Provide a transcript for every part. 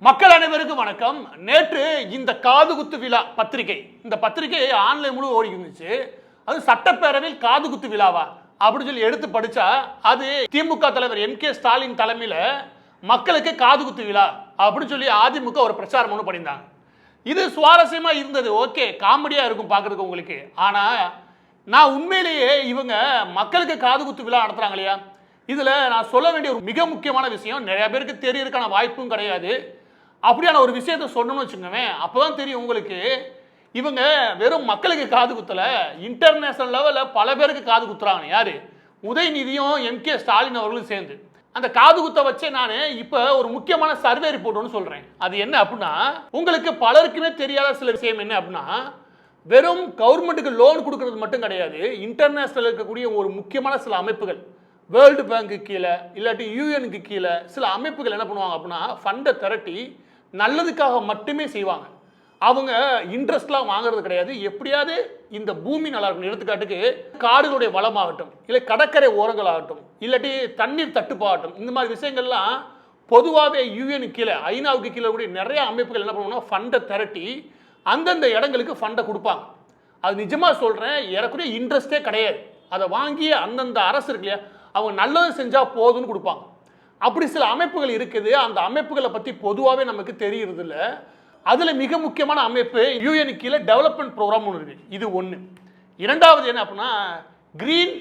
மக்கள் அனைவருக்கும் வணக்கம். நேற்று இந்த காதுகுத்து விழா பத்திரிகை, இந்த பத்திரிகை ஆன்லைன் முழு ஓடி இருந்துச்சு. அது சட்டப்பேரவையில் காதுகுத்து விழாவா அப்படின்னு சொல்லி எடுத்து படிச்சா அது திமுக தலைவர் M.K. ஸ்டாலின் தலைமையில மக்களுக்கு காதுகுத்து விழா அப்படின்னு சொல்லி அதிமுக ஒரு பிரச்சாரம் ஒன்று பண்ணியிருந்தாங்க. இது சுவாரஸ்யமா இருந்தது, ஓகே, காமெடியா இருக்கும் பார்க்கறதுக்கு உங்களுக்கு. ஆனா நான் உண்மையிலேயே இவங்க மக்களுக்கு காதுகுத்து விழா நடத்துறாங்க இல்லையா, இதுல நான் சொல்ல வேண்டிய ஒரு மிக முக்கியமான விஷயம், நிறைய பேருக்கு தெரியறதுக்கான வாய்ப்பும் கிடையாது. அப்படியான ஒரு விஷயத்தை சொன்னோம்னு வச்சுக்கோங்க, அப்பதான் தெரியும் உங்களுக்கு இவங்க வெறும் மக்களுக்கு காது குத்தல, இன்டர்நேஷனல் லெவலில் பல பேருக்கு காது குத்துறாங்க. யாரு? உதயநிதியும் M.K. ஸ்டாலின் அவர்களும் சேர்ந்து அந்த காது குத்த வச்சே நான் இப்போ ஒரு முக்கியமான சர்வே ரிப்போர்ட் ஒன்று சொல்றேன். அது என்ன அப்படின்னா, உங்களுக்கு பலருக்குமே தெரியாத சில விஷயம் என்ன அப்படின்னா, வெறும் கவர்மெண்ட்டுக்கு லோன் கொடுக்கறது மட்டும் கிடையாது, இன்டர்நேஷனல் இருக்கக்கூடிய ஒரு முக்கியமான சில அமைப்புகள், வேர்ல்டு பேங்க்கு கீழே இல்லாட்டி யூஎனுக்கு கீழே சில அமைப்புகள் என்ன பண்ணுவாங்க அப்படின்னா, ஃபண்டை திரட்டி நல்லதுக்காக மட்டுமே செய்வாங்க. அவங்க இன்ட்ரெஸ்ட்லாம் வாங்குறது கிடையாது. எப்படியாவது இந்த பூமி நல்லா இருக்கும், எடுத்துக்காட்டுக்கு காடுகளுடைய வளமாகட்டும், இல்லை கடற்கரை ஓரங்கள் ஆகட்டும், இல்லாட்டி தண்ணீர் தட்டுப்பாகட்டும், இந்த மாதிரி விஷயங்கள்லாம் பொதுவாகவே யூஎனுக்கு கீழே ஐநாவுக்கு கீழே கூட நிறைய அமைப்புகள் என்ன பண்ணுவாங்கன்னா ஃபண்டை திரட்டி அந்தந்த இடங்களுக்கு ஃபண்டை கொடுப்பாங்க. அது நிஜமாக சொல்கிறேன், ஏறக்குறைய இன்ட்ரெஸ்டே கிடையாது. அதை வாங்கி அந்தந்த அரசு இருக்கு இல்லையா, அவங்க நல்லது செஞ்சால் போதும்னு கொடுப்பாங்க. அப்படி சில அமைப்புகள் இருக்குது. அந்த அமைப்புகளை பற்றி பொதுவாகவே நமக்கு தெரியறது இல்லை. அதில் மிக முக்கியமான அமைப்பு யூஎன் கீழே டெவலப்மெண்ட் ப்ரோக்ராம் ஒன்று இருக்குது. இது ஒன்று. இரண்டாவது என்ன அப்படின்னா, கிரீன்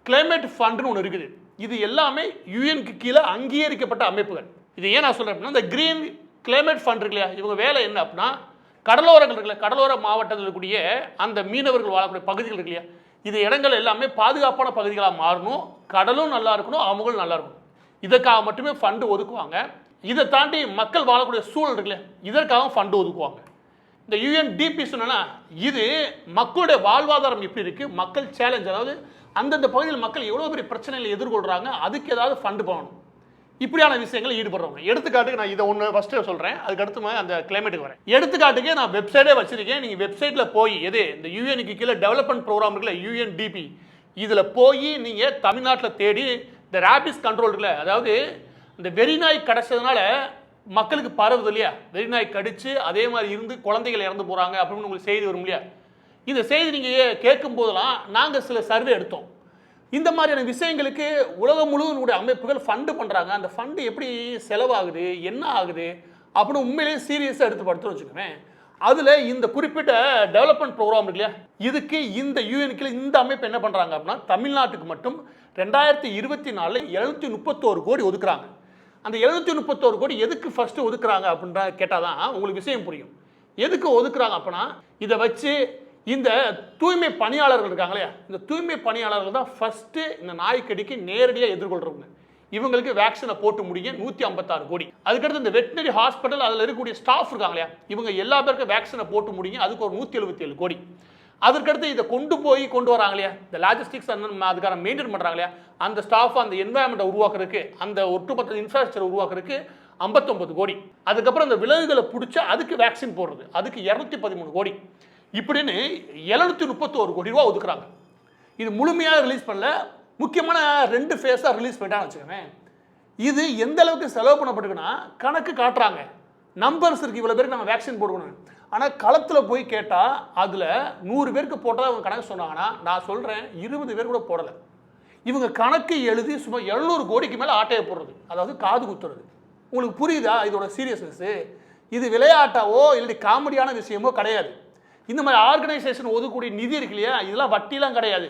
கிளைமேட் ஃபண்டுன்னு ஒன்று இருக்குது. இது எல்லாமே யூஎனுக்கு கீழே அங்கீகரிக்கப்பட்ட அமைப்புகள். இது ஏன் நான் சொல்கிறேன் அப்படின்னா, இந்த கிரீன் கிளைமேட் ஃபண்ட் இருக்கு இல்லையா, இவங்க வேலை என்ன அப்படின்னா, கடலோரங்கள் இருக்குல்ல, கடலோர மாவட்டத்தில் இருக்கக்கூடிய அந்த மீனவர்கள் வாழக்கூடிய பகுதிகள் இருக்கு இல்லையா, இது இடங்கள் எல்லாமே பாதுகாப்பான பகுதிகளாக மாறணும், கடலும் நல்லா இருக்கணும், அவங்களும் நல்லா இருக்கணும், இதற்காக மட்டுமே ஃபண்டு ஒதுக்குவாங்க. இதை தாண்டி மக்கள் வாழக்கூடிய சூழல் இருக்குல்ல, இதற்காக ஃபண்டு ஒதுக்குவாங்க. இந்த UNDP சொன்னா இது மக்களுடைய வாழ்வாதாரம் எப்படி இருக்கு, மக்கள் சேலஞ்ச், அதாவது அந்தந்த பகுதியில் மக்கள் எவ்வளோ பெரிய பிரச்சனைகளை எதிர்கொள்றாங்க, அதுக்கு ஏதாவது ஃபண்டு பண்ணணும், இப்படியான விஷயங்கள் ஈடுபடுறவங்க. எடுத்துக்காட்டுக்கு நான் இதை ஒன்று ஃபஸ்ட்டு சொல்கிறேன், அதுக்கு அடுத்து அந்த கிளைமேட்டுக்கு வரேன். எடுத்துக்காட்டுக்கு நான் வெப்சைட்டே வச்சிருக்கேன். நீங்கள் வெப்சைட்டில் போய் எது இந்த யூஎனுக்கு கீழே டெவலப்மெண்ட் ப்ரோக்ராம் இருக்குல்ல, UNDP, இதில் போய் நீங்கள் தமிழ்நாட்டில் தேடி இந்த ரேபிஸ் கண்ட்ரோல் இருக்குல்ல, அதாவது இந்த வெறிநாய் கடிச்சதுனால மக்களுக்கு பரவுது இல்லையா, வெறிநாய் கடிச்சு அதே மாதிரி இருந்து குழந்தைகள் இறந்து போகிறாங்க அப்படின்னு உங்களுக்கு செய்தி வரும் இல்லையா, இந்த செய்தி நீங்கள் கேட்கும் போதெல்லாம் நாங்கள் சில சர்வே எடுத்தோம். இந்த மாதிரியான விஷயங்களுக்கு உலகம் முழுவதும் அமைப்புகள் ஃபண்டு பண்ணுறாங்க. அந்த ஃபண்டு எப்படி செலவாகுது, என்ன ஆகுது அப்படின்னு உண்மையிலேயே சீரியஸாக எடுத்து படுத்து வச்சுக்கோங்க. அதில் இந்த குறிப்பிட்ட டெவலப்மெண்ட் ப்ரோக்ராம் இருக்கு இல்லையா, இதுக்கு இந்த யூஎனுக்கு இந்த அமைப்பு என்ன பண்ணுறாங்க அப்படின்னா, தமிழ்நாட்டுக்கு மட்டும் 2024 731 கோடி ஒதுக்குறாங்க. அந்த 731 கோடி எதுக்கு ஃபர்ஸ்ட் ஒதுக்குறாங்க அப்படின்ற கேட்டால் தான் உங்களுக்கு விஷயம் புரியும். எதுக்கு ஒதுக்குறாங்க அப்படின்னா, இதை வச்சு இந்த தூய்மை பணியாளர்கள் இருக்காங்க இல்லையா, இந்த தூய்மை பணியாளர்கள் தான் ஃபர்ஸ்ட் இந்த நாய்க்கடிக்கு நேரடியாக எதிர்கொள்றவங்க. இவங்களுக்கு வேக்சினை போட்டு முடிய 156 கோடி. அதுக்கடுத்து இந்த வெட்டினரி ஹாஸ்பிட்டல் அதில் இருக்கக்கூடிய ஸ்டாஃப் இருக்காங்க இல்லையா, இவங்க எல்லா பேருக்கும் வேக்சினை போட்டு முடியும், அதுக்கு ஒரு 177 கோடி. அதற்கடுத்து இதை கொண்டு வராங்க இல்லையா, இந்த லாஜிஸ்டிக்ஸ் அதுக்கான மெயின்டைன் பண்ணுறாங்க இல்லையா, அந்த ஸ்டாஃப் அந்த என்வாயன்மெண்ட்டை உருவாக்குறதுக்கு, அந்த ஒட்டுமொத்த இன்ஃப்ராஸ்ட்ரக்சர் உருவாக்குறதுக்கு 59 கோடி. அதுக்கப்புறம் இந்த விலங்குகளை பிடிச்சி அதுக்கு வேக்சின் போடுறது, அதுக்கு 213 கோடி. இப்படின்னு 731 கோடி ரூபா ஒதுக்குறாங்க. இது முழுமையாக ரிலீஸ் பண்ணல, முக்கியமான 2 ஃபேஸாக ரிலீஸ் பண்ணிட்டான்னு வச்சுக்கோங்க. இது எந்த அளவுக்கு செலவு பண்ணப்பட்டிருக்குன்னா கணக்கு காட்டுறாங்க, நம்பர்ஸ் இருக்குது, இவ்வளோ பேருக்கு நம்ம வேக்சின் போடணும். ஆனால் களத்தில் போய் கேட்டால் அதில் 100 பேருக்கு போட்டால் அவங்க கணக்கு சொன்னாங்கன்னா, நான் சொல்கிறேன் 20 பேர் கூட போடலை. இவங்க கணக்கு எழுதி சும்மா 700 கோடிக்கு மேலே ஆட்டையை போடுறது, அதாவது காது குத்துறது. உங்களுக்கு புரியுதா இதோட சீரியஸ்னஸ்? இது விளையாட்டாவோ இல்லை காமெடியான விஷயமோ கிடையாது. இந்த மாதிரி ஆர்கனைசேஷன் ஒதுக்கூடிய நிதி இருக்கு இல்லையா, இதெல்லாம் வட்டிலாம் கிடையாது.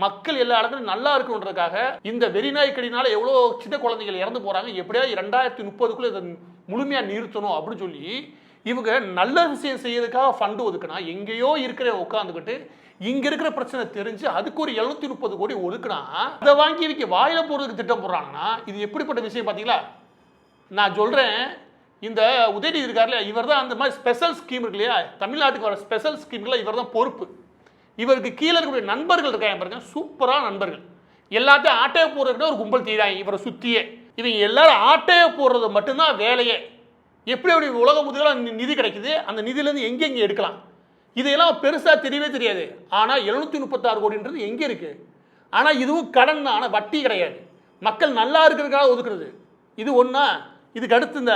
மக்கள் எல்லா இடத்துலையும் நல்லா இருக்குன்றதுக்காக இந்த வெறிநாய்க்கடினால எவ்வளோ சின்ன குழந்தைகள் இறந்து போகிறாங்க, எப்படியாவது 2030 இதை முழுமையாக நிறுத்தணும் அப்படின்னு சொல்லி இவங்க நல்ல விஷயம் செய்யறதுக்காக ஃபண்டு ஒதுக்குனா, எங்கேயோ இருக்கிற உட்காந்துக்கிட்டு இங்கே இருக்கிற பிரச்சனை தெரிஞ்சு அதுக்கு ஒரு 730 கோடி ஒதுக்குனா, அதை வாங்கி இவங்க வாயில போகிறதுக்கு திட்டம் போடுறாங்கன்னா இது எப்படிப்பட்ட விஷயம் பார்த்தீங்களா? நான் சொல்கிறேன், இந்த உதயநிதி இருக்கார்ல, இவர் தான் அந்த மாதிரி ஸ்பெஷல் ஸ்கீம் இருக்கு இல்லையா, தமிழ்நாட்டுக்கு வர ஸ்பெஷல் ஸ்கீம்ல இவர் தான் பொறுப்பு. இவருக்கு கீழே இருக்கக்கூடிய நண்பர்கள் இருக்காங்க பாருங்க, சூப்பரான நண்பர்கள், எல்லாத்தையும் ஆட்டையை போடுறதுக்கு ஒரு கும்பல் தீராங்க இவரை சுற்றியே. இவங்க எல்லாரும் ஆட்டையை போடுறது மட்டும்தான் வேலையே. எப்படி அப்படி உலக முதல்ல நிதி கிடைக்குது, அந்த நிதியிலேருந்து எங்கே எடுக்கலாம், இதையெல்லாம் பெருசாக தெரியவே தெரியாது. ஆனால் 736 கோடின்றது எங்கே இருக்குது? ஆனால் இதுவும் கடன் தான், ஆனால் வட்டி கிடையாது. மக்கள் நல்லா இருக்கிறதுக்காக ஒதுக்குறது இது ஒன்றா. இதுக்கு அடுத்து இந்த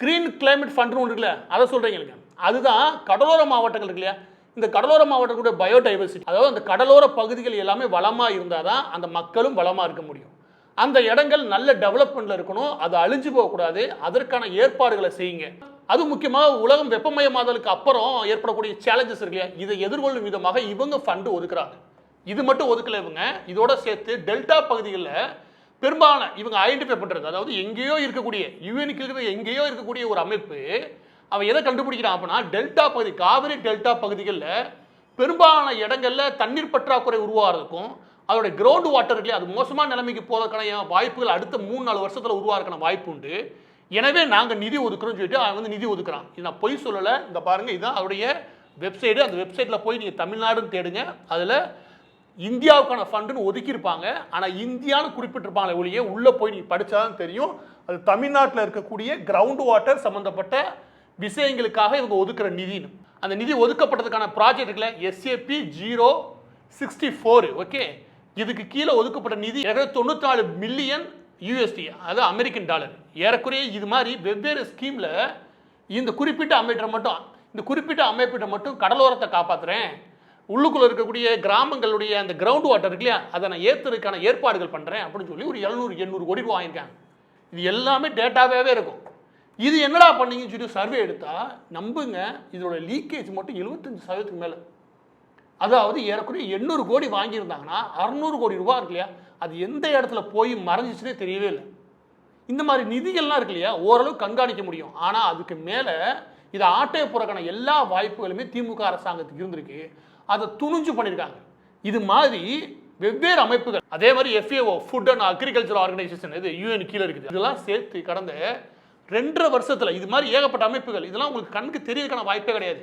கிரீன் கிளைமேட் ஃபண்ட் ஒன்று இருக்குல்ல, அதை சொல்றீங்க. அதுதான் கடலோர மாவட்டங்கள் இருக்கு இல்லையா, இந்த கடலோர மாவட்டங்களுடைய பயோடைவர்சிட்டி, அதாவது அந்த கடலோர பகுதிகள் எல்லாமே வளமா இருந்தால் தான் அந்த மக்களும் வளமா இருக்க முடியும். அந்த இடங்கள் நல்ல டெவலப்மெண்ட்ல இருக்கணும், அது அழிஞ்சு போகக்கூடாது. அதற்கான ஏற்பாடுகளை செய்யுங்க. அது முக்கியமாக உலகம் வெப்பமயமாதலுக்கு அப்புறம் ஏற்படக்கூடிய சேலஞ்சஸ் இருக்கு இல்லையா, இதை எதிர்கொள்ளும் விதமாக இவங்க ஃபண்டு ஒதுக்குறாங்க. இது மட்டும் ஒதுக்கல இவங்க, இதோட சேர்த்து டெல்டா பகுதிகளில் பெரும்பாலான இவங்க ஐடென்டிஃபை பண்ணுறது, அதாவது எங்கேயோ இருக்கக்கூடிய யூஎனுக்கு இருக்கிற எங்கேயோ இருக்கக்கூடிய ஒரு அமைப்பு அவன் எதை கண்டுபிடிக்கிறான் அப்படின்னா, டெல்டா பகுதி, காவிரி டெல்டா பகுதிகளில் பெரும்பாலான இடங்களில் தண்ணீர் பற்றாக்குறை உருவாகிறதுக்கும் அதோட கிரவுண்ட் வாட்டர் இல்லையா, அது மோசமான நிலைமைக்கு போவதற்கான வாய்ப்புகள் அடுத்த 3-4 வருஷத்தில் உருவாகிறதுக்கான வாய்ப்பு உண்டு. எனவே நாங்கள் நிதி ஒதுக்குறோம்னு சொல்லிட்டு அவன் வந்து நிதி ஒதுக்குறான். இது நான் பொய் சொல்லலை. இந்த பாருங்கள், இதுதான் அவருடைய வெப்சைட்டு. அந்த வெப்சைட்டில் போய் நீங்கள் தமிழ்நாடுன்னு தேடுங்க, அதில் இந்தியாவுக்கான ஃபண்டுன்னு ஒதுக்கியிருப்பாங்க. ஆனால் இந்தியான்னு குறிப்பிட்டிருப்பாங்களே ஒழிய உள்ளே போய் நீங்கள் படித்தாதான் தெரியும் அது தமிழ்நாட்டில் இருக்கக்கூடிய கிரவுண்ட் வாட்டர் சம்மந்தப்பட்ட விஷயங்களுக்காக இவங்க ஒதுக்குற நிதின்னு. அந்த நிதி ஒதுக்கப்பட்டதுக்கான ப்ராஜெக்ட் இருக்குல்ல, SAP 064, ஓகே, இதுக்கு கீழே ஒதுக்கப்பட்ட நிதி 94 மில்லியன் USD, அதாவது அமெரிக்கன் டாலர். ஏறக்குறைய இது மாதிரி வெவ்வேறு ஸ்கீமில் இந்த குறிப்பிட்ட அமைப்பிட்ட மட்டும் கடலோரத்தை காப்பாற்றுறேன், உள்ளுக்குள்ள இருக்கக்கூடிய கிராமங்களுடைய அந்த கிரவுண்ட் வாட்டர் இருக்கு இல்லையா, அதை நான் ஏற்றுறதுக்கான ஏற்பாடுகள் பண்ணுறேன் அப்படின்னு சொல்லி ஒரு 700-800 கோடி ரூபாய் வாங்கியிருக்காங்க. இது எல்லாமே டேட்டாவே இருக்கும். இது என்னடா பண்ணீங்கன்னு சொல்லி சர்வே எடுத்தா நம்புங்க, இதோட லீக்கேஜ் மட்டும் 75% மேலே. அதாவது ஏறக்குறைய 800 கோடி வாங்கியிருந்தாங்கன்னா 600 கோடி ரூபாய் இருக்கு இல்லையா, அது எந்த இடத்துல போய் மறைஞ்சிச்சுன்னே தெரியவே இல்லை. இந்த மாதிரி நிதிகள்லாம் இருக்கு இல்லையா, ஓரளவு கண்காணிக்க முடியும். ஆனால் அதுக்கு மேலே இதை ஆட்டைய போறதுக்கான எல்லா வாய்ப்புகளுமே திமுக அரசாங்கத்துக்கு இருந்திருக்கு. அதை துணிஞ்சு பண்ணியிருக்காங்க. இது மாதிரி வெவ்வேறு அமைப்புகள், அதே மாதிரி FAO, food and agriculture organisation, இது UN கீழே இருக்குது. இதெல்லாம் சேர்த்து கடந்த 2.5 வருஷத்தில் இது மாதிரி ஏகப்பட்ட அமைப்புகள், இதெல்லாம் உங்களுக்கு கண்ணுக்கு தெரியறதுக்கான வாய்ப்பே கிடையாது.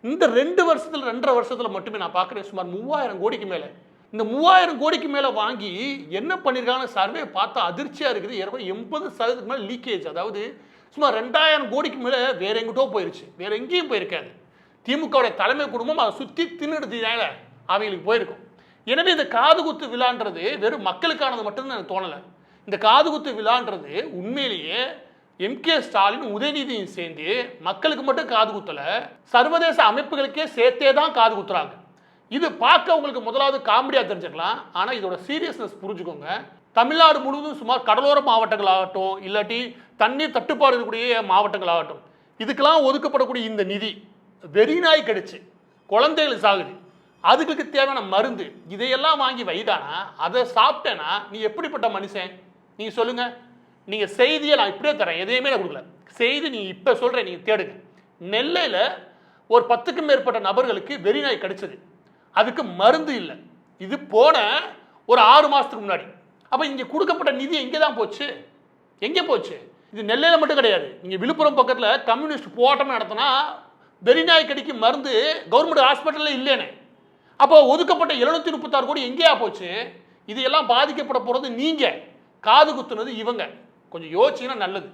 இந்த 2 வருஷத்தில் 2.5 வருஷத்தில் மட்டுமே நான் பார்க்குறேன் சுமார் 3000 கோடிக்கு மேலே. இந்த 3000 கோடிக்கு மேலே வாங்கி என்ன பண்ணியிருக்காங்க சர்வே பார்த்தா அதிர்ச்சியாக இருக்குது. 80% மேலே லீக்கேஜ், அதாவது சுமார் 2000 கோடிக்கு மேலே வேற எங்கிட்டோ போயிருச்சு, வேற எங்கேயும் போயிருக்காது. திமுகவுடைய தலைமை குடும்பம் அதை சுற்றி தின்னுடுறதுனால அவங்களுக்கு போயிருக்கும். எனவே இந்த காதுகுத்து விழான்றது வெறும் மக்களுக்கானது மட்டும்தான் எனக்கு தோணலை. இந்த காதுகுத்து விழான்றது உண்மையிலேயே MK ஸ்டாலின் உதயநிதியும் சேர்ந்து மக்களுக்கு மட்டும் காது குத்தல, சர்வதேச அமைப்புகளுக்கே சேர்த்தே தான் காது குத்துறாங்க. இது பார்க்க உங்களுக்கு முதலாவது காமெடியா தெரிஞ்சுக்கலாம், ஆனால் இதோட சீரியஸ்னஸ் புரிஞ்சுக்கோங்க. தமிழ்நாடு முழுவதும் சுமார் கடலோர மாவட்டங்கள் ஆகட்டும், இல்லாட்டி தண்ணீர் தட்டுப்பாடு இருக்கக்கூடிய மாவட்டங்கள் ஆகட்டும், இதுக்கெல்லாம் ஒதுக்கப்படக்கூடிய இந்த நிதி வெறிநாய் கடிச்சு குழந்தைகள் சாகுது, அதுக்கு தேவையான மருந்து இதையெல்லாம் வாங்கி வைதானா, அதை சாப்பிட்டேன்னா நீ எப்படிப்பட்ட மனுஷன் நீங்க சொல்லுங்க. நீங்க செய்தியை நான் இப்படியே தரேன், எதையுமே நான் கொடுக்கல, செய்தி நீங்க இப்ப சொல்றேன், நீங்க தேடுங்க. நெல்லையில் ஒரு 10க்கும் மேற்பட்ட நபர்களுக்கு வெறிநாய் கடிச்சது, அதுக்கு மருந்து இல்லை. இது போன ஒரு 6 மாசத்துக்கு முன்னாடி. அப்ப இங்க கொடுக்கப்பட்ட நிதி எங்கே தான் போச்சு? எங்கே போச்சு? இது நெல்லையில் மட்டும் கிடையாது. நீங்க விழுப்புரம் பக்கத்தில் கம்யூனிஸ்ட் போராட்டம் நடத்தினா வெறிநாய் கடிக்கு மருந்து கவர்மெண்ட் ஹாஸ்பிட்டல்ல இல்லைன்னு. அப்போ ஒதுக்கப்பட்ட 736 கோடி எங்கேயா போச்சு? இது எல்லாம் பாதிக்கப்பட போறது நீங்க, காது குத்துனது இவங்க. கொஞ்சம் யோசிச்சீங்கன்னா நல்லது.